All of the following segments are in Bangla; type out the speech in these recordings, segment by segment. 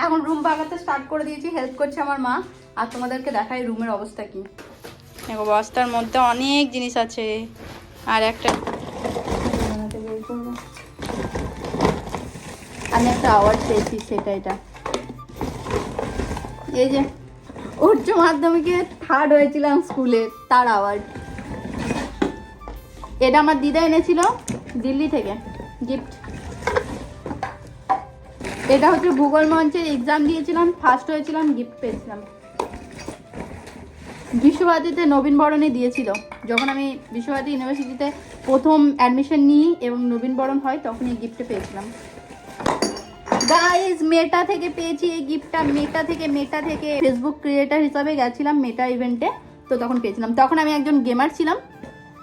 এখন রুম বাগাতে স্টার্ট করে দিয়েছি, হেল্প করছে আমার মা। আর তোমাদেরকে দেখাই রুমের অবস্থা কি। দেখো বস্তার মধ্যে অনেক জিনিস আছে। আর একটা আমি একটা অ্যাওয়ার্ড পেয়েছি, সেটা এটা এই যে উচ্চ মাধ্যমিকে 3rd হয়েছিলাম স্কুলে, তার অ্যাওয়ার্ড। এটা আমার দিদা এনেছিল দিল্লি থেকে গিফট। এটা হচ্ছে ভূগোল মঞ্চের এক্সাম দিয়েছিলাম, ফার্স্ট হয়েছিলাম, গিফট পেয়েছিলাম। বিশ্বভারতীতে নবীন বরণে দিয়েছিল, যখন আমি বিশ্বভারতী ইউনিভার্সিটিতে প্রথম অ্যাডমিশন নিই এবং নবীন বরণ হয় তখন এই গিফটটা পেয়েছিলাম। গাইস মেটা থেকে পেয়েছি এই গিফটটা, মেটা থেকে ফেসবুক ক্রিয়েটার হিসাবে গেছিলাম মেটা ইভেন্টে, তো তখন পেয়েছিলাম। তখন আমি একজন গেমার ছিলাম,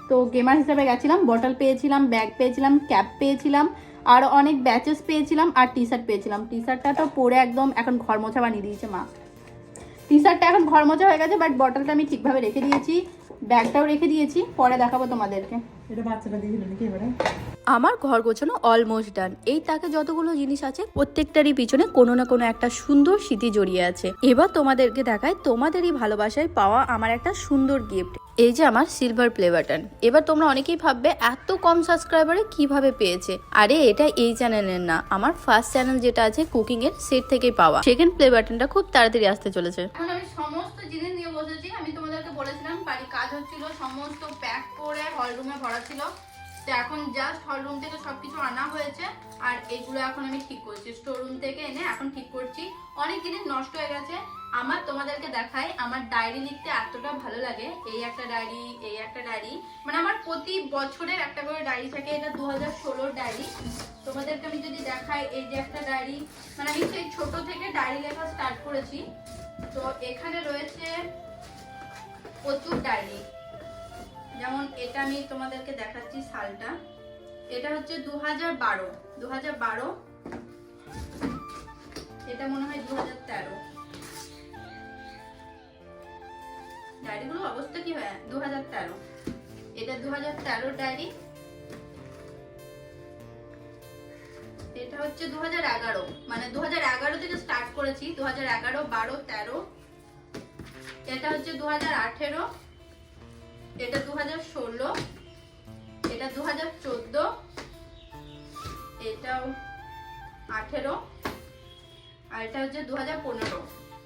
তো গেমার হিসাবে গেছিলাম। বটল পেয়েছিলাম, ব্যাগ পেয়েছিলাম, ক্যাপ পেয়েছিলাম, আর অনেক ব্যাচেস পেয়েছিলাম, আর টি শার্ট পেয়েছিলাম। টি শার্টটা তো পরে একদম এখন ঘর মোছা বানিয়ে দিয়েছে মা। টি শার্টটা এখন ঘর মোছা হয়ে গেছে, বাট বটলটা আমি ঠিকভাবে রেখে দিয়েছি, ব্যাগটাও রেখে দিয়েছি, পরে দেখাবো তোমাদেরকে। এটা বাচ্চাটা দিয়েছিল নাকি এবারে? আমার ঘর গোছানো অলমোস্ট ডান। এই তাকে যতগুলো জিনিস আছে প্রত্যেকটারই পিছনে কোনো না কোনো একটা সুন্দর স্মৃতি জড়িয়ে আছে। এবার তোমাদেরকে দেখায় তোমাদেরই ভালোবাসায় পাওয়া আমার একটা সুন্দর গিফট। এই যে আমার সিলভার প্লে বাটন। এবার তোমরা অনেকেই ভাববে এত কম সাবস্ক্রাইবারে কিভাবে পেয়েছে। আরে এটা এই চ্যানেলের না, আমার ফার্স্ট চ্যানেল যেটা আছে কুকিং এর, সেট থেকেই পাওয়া। সেকেন্ড প্লে বাটনটা খুব তাড়াতাড়ি আসতে চলেছে। এখন আমি সমস্ত জিনিস নিয়ে বসেছি। আমি তোমাদেরকে বলেছিলাম বাড়ি কাজ হচ্ছিল, সমস্ত প্যাক করে হল রুমে ভরা ছিল। তো এখন জাস্ট হল রুম থেকে সবকিছু আনা হয়েছে, আর এগুলো এখন আমি ঠিক করছি। স্টোর রুম থেকে এনে এখন ঠিক করছি। অনেক জিনিস নষ্ট হয়ে গেছে আমার। তোমাদেরকে দেখাই, আমার ডায়েরি লিখতে এতটা ভালো লাগে। এই একটা ডায়েরি, এই একটা ডায়েরি, মানে আমার প্রতি বছরের একটা করে ডায়েরি থাকে। এটা 2016 ডায়েরি। তোমাদেরকে আমি যদি দেখাই, এই যে একটা ডায়েরি, মানে আমি সেই ছোট থেকে ডায়েরি লেখা স্টার্ট করেছি। তো এখানে রয়েছে প্রচুর ডায়েরি। যেমন এটা আমি তোমাদেরকে দেখাচ্ছি সালটা, এটা হচ্ছে 2012। এটা মনে হয় 2013। ডায়েরিগুলোর অবস্থা কি হয়, 2013। এটা 2013 ডায়েরি। এটা হচ্ছে 2011, মানে 2011 থেকে স্টার্ট করেছি। 2011, 12, 13। এটা হচ্ছে 2018। এটা 2016। এটা 2014। এটাও 18। আর এটা হচ্ছে 2015।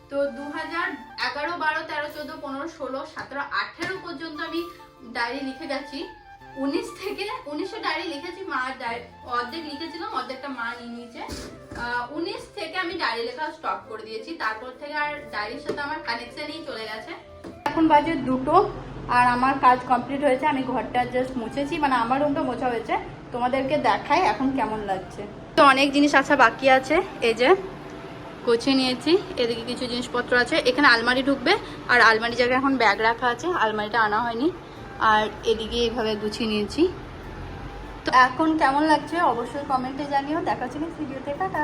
তো 2011, 12, 13, 14, 15, 16, 17, 18 পর্যন্ত আমি ডায়েরি লিখে গেছি। 19 থেকে 1900 ডায়েরি লিখেছি। মা অর্ধেক লিখেছিলাম, অর্ধেকটা মা নিয়ে নিয়েছে। 19 থেকে আমি ডায়েরি লেখা স্টপ করে দিয়েছি। তারপর থেকে আর ডায়েরির সাথে আমার কানেকশনই চলে গেছে। এখন বাজে 2টো, আর আমার কাজ কমপ্লিট হয়েছে। আমি ঘরটা জাস্ট মুছেছি, মানে আমার রুমটা মোছা হয়েছে। তোমাদেরকে দেখাই এখন কেমন লাগছে। তো অনেক জিনিস আসা বাকি আছে, এই যে গুছিয়ে নিয়েছি। এদিকে কিছু জিনিসপত্র আছে, এখানে আলমারি ঢুকবে, আর আলমারি জায়গায় এখন ব্যাগ রাখা আছে, আলমারিটা আনা হয়নি। আর এদিকে এইভাবে গুছিয়ে নিয়েছি। তো এখন কেমন লাগছে অবশ্যই কমেন্টে জানিও। দেখা হচ্ছে নেক্সট ভিডিওতে, টাটা।